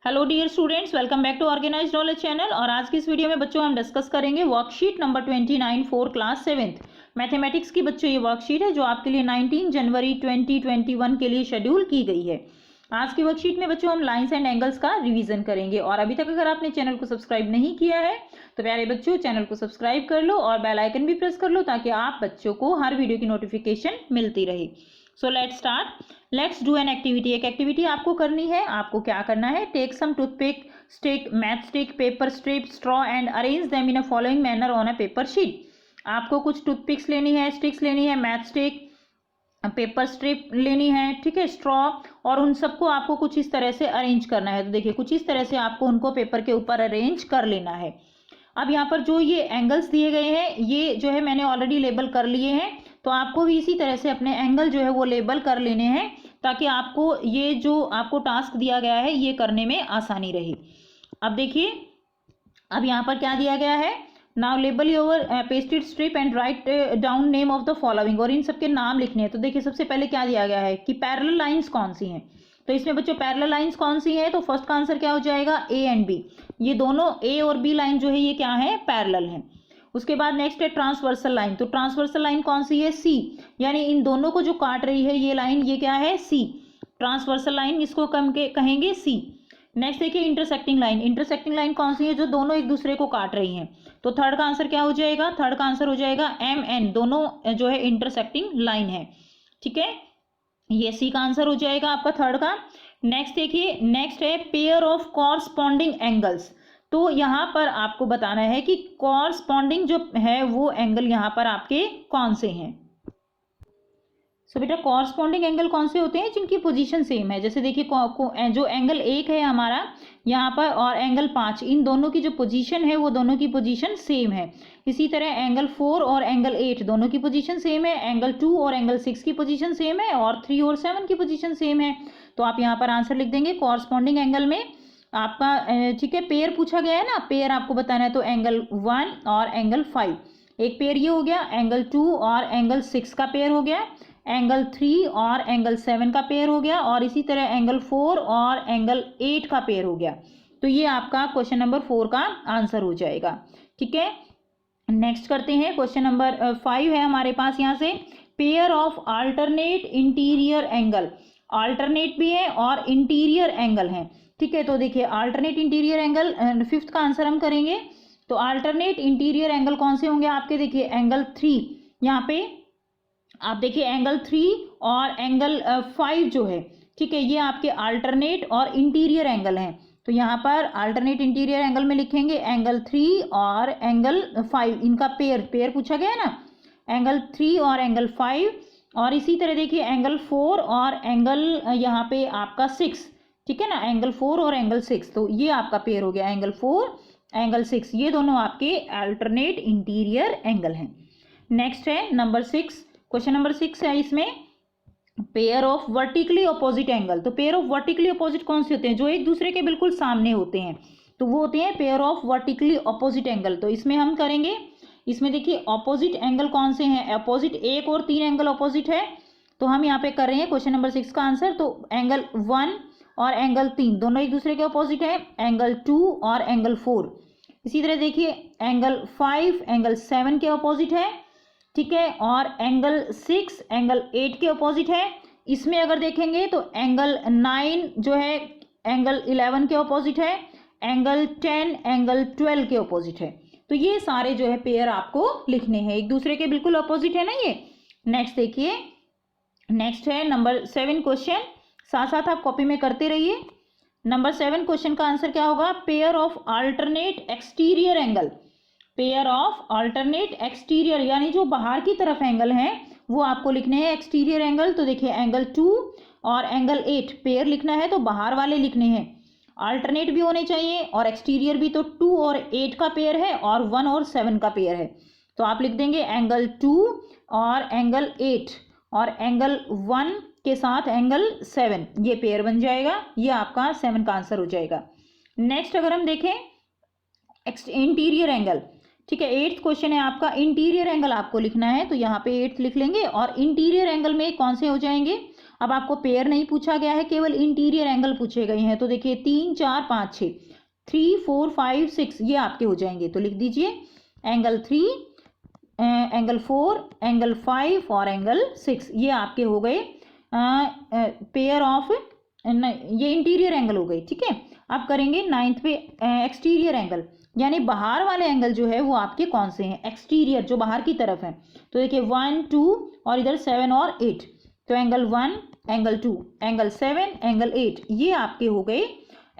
Hello dear students, welcome back to organised knowledge channel. और आज की इस वीडियो में बच्चों हम डिस्कस करेंगे worksheet number 29 for class 7th mathematics की। बच्चों ये वर्कशीट है जो आपके लिए 19 जनवरी 2021 के लिए शेड्यूल की गई है। आज की वर्कशीट में बच्चों हम लाइंस एंड एंगल्स का रिवीजन करेंगे। और अभी तक अगर आपने चैनल को सब्सक्राइब नहीं किया है तो प्यारे बच्चों चैनल को सब्सक्राइब कर लो और बेल आइकन भी प्रेस कर लो ताकि आप बच्चों को हर वीडियो की नोटिफिकेशन मिलती रहे। So let's start. Let's do an activity. एक एक्टिविटी आपको करनी है। आपको क्या करना है? Take some toothpick, stick, match stick, paper strip, straw and arrange them in a following manner on a paper sheet. आपको कुछ टूथपिक्स लेनी है, स्टिक्स लेनी है, मैच स्टिक, पेपर स्ट्रिप लेनी है, ठीक है, स्ट्रॉ, और उन सबको आपको कुछ इस तरह से अरेंज करना है। तो देखिए कुछ इस तरह से आपको उनको पेपर के ऊपर अरेंज कर लेना है। अब यहाँ पर जो ये एंगल्स दिए गए हैं ये जो है मैंने ऑलरेडी लेबल कर लिए हैं, तो आपको भी इसी तरह से अपने एंगल जो है वो लेबल कर लेने हैं ताकि आपको ये जो आपको टास्क दिया गया है ये करने में आसानी रहे। अब देखिए अब यहाँ पर क्या दिया गया है, now label your pasted strip and write down name of the following, और इन सबके नाम लिखने हैं। तो देखिए सबसे पहले क्या दिया गया है कि पैरेलल लाइंस कौन सी हैं। तो इसमें बच्चों पैरेलल लाइंस कौन सी है, तो फर्स्ट का आंसर क्या हो जाएगा, ए एंड बी। ये दोनों ए और बी लाइन जो है ये क्या है, पैरेलल है। उसके बाद नेक्स्ट है ट्रांसवर्सल लाइन। तो ट्रांसवर्सल लाइन कौन सी है, सी, यानी इन दोनों को जो काट रही है ये लाइन ये क्या है, सी। ट्रांसवर्सल लाइन इसको कहेंगे सी। नेक्स्ट देखिए इंटरसेक्टिंग लाइन। इंटरसेक्टिंग लाइन कौन सी है, जो दोनों एक दूसरे को काट रही हैं। तो थर्ड का आंसर क्या हो जाएगा, थर्ड का आंसर हो जाएगा एम एन, दोनों जो है इंटरसेक्टिंग लाइन है, ठीक है। ये सी का आंसर हो जाएगा आपका थर्ड का। नेक्स्ट देखिए नेक्स्ट है पेयर ऑफ कॉरस्पॉन्डिंग एंगल्स। तो यहाँ पर आपको बताना है कि कॉरस्पॉन्डिंग जो है वो एंगल यहाँ पर आपके कौन से हैं। सो बेटा कॉरस्पॉन्डिंग एंगल कौन से होते हैं, जिनकी पोजीशन सेम है। जैसे देखिए जो एंगल 1 है हमारा यहाँ पर और एंगल 5, इन दोनों की जो पोजीशन है वो दोनों की पोजीशन सेम है। इसी तरह एंगल 4 और एंगल 8 दोनों की पोजीशन सेम है। एंगल 2 और एंगल 6 की पोजीशन सेम है और 3 और 7 की पोजीशन सेम है। तो आप यहाँ पर आंसर लिख देंगे कॉरस्पॉन्डिंग एंगल में आपका, ठीक है। पेयर पूछा गया है ना, पेयर आपको बताना है। तो एंगल 1 और एंगल 5 एक पेयर ये हो गया, एंगल 2 और एंगल 6 का पेयर हो गया, एंगल 3 और एंगल 7 का पेयर हो गया, और इसी तरह एंगल 4 और एंगल 8 का पेयर हो गया। तो ये आपका क्वेश्चन नंबर 4 का आंसर हो जाएगा, ठीक है। नेक्स्ट करते हैं, क्वेश्चन नंबर 5 है हमारे पास यहाँ से, pair of alternate interior angle. Alternate भी है और इंटीरियर एंगल है, ठीक है। तो देखिए अल्टरनेट इंटीरियर एंगल, फिफ्थ का आंसर हम करेंगे। तो अल्टरनेट इंटीरियर एंगल कौन से होंगे आपके, देखिए एंगल 3, यहाँ पे आप देखिए एंगल 3 और एंगल 5 जो है, ठीक है, ये आपके अल्टरनेट और इंटीरियर एंगल हैं। तो यहाँ पर अल्टरनेट इंटीरियर एंगल में लिखेंगे एंगल 3 और एंगल 5, इनका पेयर पूछा गया है ना, एंगल 3 और एंगल 5। और इसी तरह देखिए एंगल 4 और एंगल यहाँ पे आपका 6, ठीक है ना, एंगल 4 और एंगल 6, तो ये आपका पेयर हो गया एंगल 4 एंगल 6, ये दोनों आपके अल्टरनेट इंटीरियर एंगल हैं। नेक्स्ट है नंबर 6, क्वेश्चन नंबर 6 है इसमें pair of vertically opposite angle. तो पेयर ऑफ वर्टिकली अपोजिट कौन से होते हैं, जो एक दूसरे के बिल्कुल सामने होते हैं, तो वो होते हैं pair of vertically opposite angle. तो इसमें हम करेंगे, इसमें देखिए अपोजिट एंगल कौन से हैं, अपोजिट 1 और 3 एंगल अपोजिट है। तो हम यहाँ पे कर रहे हैं क्वेश्चन नंबर 6 का आंसर। तो एंगल 1 और एंगल 3 दोनों एक दूसरे के अपोजिट है, एंगल 2 और एंगल 4। इसी तरह देखिए एंगल 5 एंगल 7 के अपोजिट है, ठीक है, और एंगल 6 एंगल 8 के अपोजिट है। इसमें अगर देखेंगे तो एंगल 9 जो है एंगल 11 के अपोजिट है, एंगल 10 एंगल 12 के अपोजिट है। तो ये सारे जो है पेयर आपको लिखने हैं, एक दूसरे के बिल्कुल अपोजिट है ना ये। नेक्स्ट देखिए नेक्स्ट है नंबर 7 क्वेश्चन, साथ साथ आप कॉपी में करते रहिए। नंबर 7 क्वेश्चन का आंसर क्या होगा, pair of alternate exterior angle. Pair of alternate exterior यानी जो बाहर की तरफ एंगल हैं वो आपको लिखने हैं एक्सटीरियर एंगल। तो देखिए एंगल 2 और एंगल 8 पेयर लिखना है तो बाहर वाले लिखने हैं, अल्टरनेट भी होने चाहिए और एक्सटीरियर भी। तो 2 और 8 का पेयर है और 1 और 7 का पेयर है। तो आप लिख देंगे एंगल 2 और एंगल 8 और एंगल 1 के साथ एंगल 7, ये पेयर बन जाएगा, ये आपका 7 का आंसर हो जाएगा। नेक्स्ट अगर हम देखें इंटीरियर एंगल, ठीक है, 8th क्वेश्चन है आपका, इंटीरियर एंगल आपको लिखना है। तो यहाँ पे 8th लिख लेंगे और इंटीरियर एंगल में कौन से हो जाएंगे, अब आपको पेयर नहीं पूछा गया है, केवल इंटीरियर एंगल पूछे गए हैं। तो देखिए 3 4 5 6, 3 4 5 6 ये आपके हो जाएंगे। तो लिख दीजिए एंगल 3, एंगल 4, एंगल 5 और एंगल 6 ये आपके हो गए पेयर ऑफ, ये इंटीरियर एंगल हो गई। ठीक है, अब करेंगे 9th पे एक्सटीरियर एंगल, यानी बाहर वाले एंगल जो है वो आपके कौन से हैं, एक्सटीरियर जो बाहर की तरफ है। तो देखिए 1 2 और इधर 7 और 8, तो एंगल 1, एंगल 2, एंगल 7, एंगल 8 ये आपके हो गए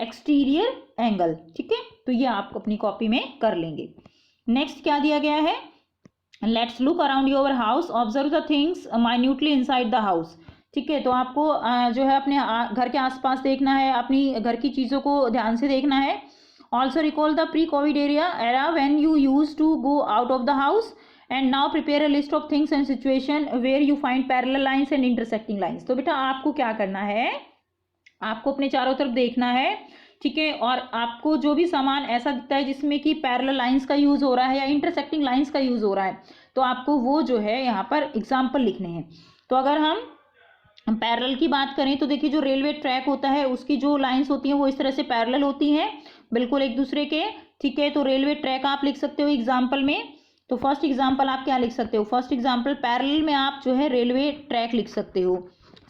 एक्सटीरियर एंगल। ठीक है, तो ये आप अपनी कॉपी में कर लेंगे। नेक्स्ट क्या दिया गया है, let's look around your house, observe the things minutely inside the house. ठीक है, तो आपको जो है अपने घर के आसपास देखना है, अपनी घर की चीज़ों को ध्यान से देखना है। Also recall the pre COVID era when you use to go out of the house and now prepare a list of things and situation where you find parallel lines and intersecting lines. तो बेटा आपको क्या करना है, आपको अपने चारों तरफ देखना है। ठीक है, और आपको जो भी सामान ऐसा दिखता है जिसमें कि पैरेलल लाइंस का यूज़ हो रहा है या इंटरसेक्टिंग लाइंस का यूज़ हो रहा है, तो आपको वो जो है यहाँ पर एग्जाम्पल लिखने हैं। तो अगर हम पैरेलल की बात करें तो देखिए जो रेलवे ट्रैक होता है उसकी जो लाइंस होती हैं वो इस तरह से पैरेलल होती हैं बिल्कुल एक दूसरे के। ठीक है, तो रेलवे ट्रैक आप लिख सकते हो एग्जाम्पल में। तो फर्स्ट एग्जाम्पल आप क्या लिख सकते हो, फर्स्ट एग्जाम्पल पैरेलल में आप जो है रेलवे ट्रैक लिख सकते हो।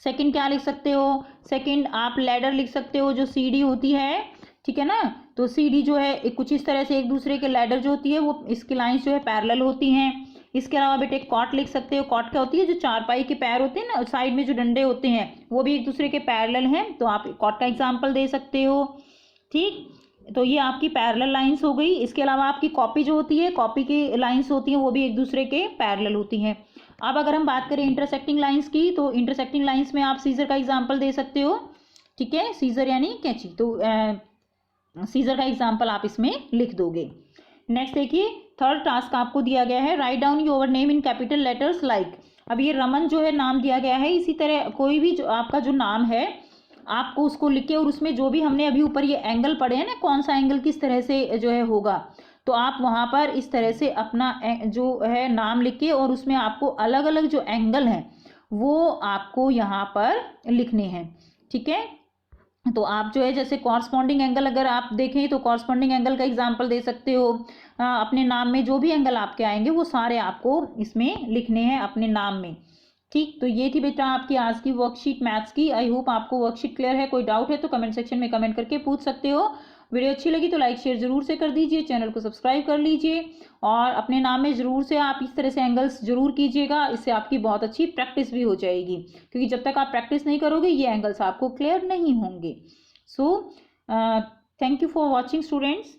सेकंड क्या लिख सकते हो, सेकंड आप लैडर लिख सकते हो, जो सीढ़ी होती है। ठीक है ना, तो सीढ़ी जो है कुछ इस तरह से एक दूसरे के लैडर जो होती है वो इसकी लाइंस जो है पैरेलल होती हैं। इसके अलावा बेटे कॉट लिख सकते हो, कॉट क्या होती है, जो चारपाई के पैर होते हैं ना, साइड में जो डंडे होते हैं वो भी एक दूसरे के पैरेलल हैं, तो आप कॉट का एग्जाम्पल दे सकते हो। ठीक, तो ये आपकी पैरेलल लाइंस हो गई। इसके अलावा आपकी कॉपी जो होती है, कॉपी की लाइंस होती हैं वो भी एक दूसरे के पैरेलल होती हैं। अब अगर हम बात करें इंटरसेक्टिंग लाइंस की, तो इंटरसेक्टिंग लाइंस में आप सीजर का एग्जाम्पल दे सकते हो। ठीक है, सीजर यानी कैंची, तो सीजर का एग्जाम्पल आप इसमें लिख दोगे। नेक्स्ट देखिए थर्ड टास्क आपको दिया गया है, write down your name in capital letters like. अब ये रमन जो है नाम दिया गया है, इसी तरह कोई भी जो आपका जो नाम है आपको उसको लिख के, और उसमें जो भी हमने अभी ऊपर ये एंगल पढ़े हैं ना, कौन सा एंगल किस तरह से जो है होगा, तो आप वहाँ पर इस तरह से अपना जो है नाम लिख के, और उसमें आपको अलग अलग जो एंगल हैं वो आपको यहाँ पर लिखने हैं। ठीक है, तो आप जो है जैसे कॉरस्पॉन्डिंग एंगल अगर आप देखें तो कॉरस्पॉन्डिंग एंगल का एग्जांपल दे सकते हो। अपने नाम में जो भी एंगल आपके आएंगे वो सारे आपको इसमें लिखने हैं अपने नाम में। ठीक, तो ये थी बेटा आपकी आज की वर्कशीट मैथ्स की। आई होप आपको वर्कशीट क्लियर है। कोई डाउट है तो कमेंट सेक्शन में कमेंट करके पूछ सकते हो। वीडियो अच्छी लगी तो लाइक शेयर जरूर से कर दीजिए, चैनल को सब्सक्राइब कर लीजिए, और अपने नाम में ज़रूर से आप इस तरह से एंगल्स जरूर कीजिएगा। इससे आपकी बहुत अच्छी प्रैक्टिस भी हो जाएगी, क्योंकि जब तक आप प्रैक्टिस नहीं करोगे ये एंगल्स आपको क्लियर नहीं होंगे। So thank you for watching students.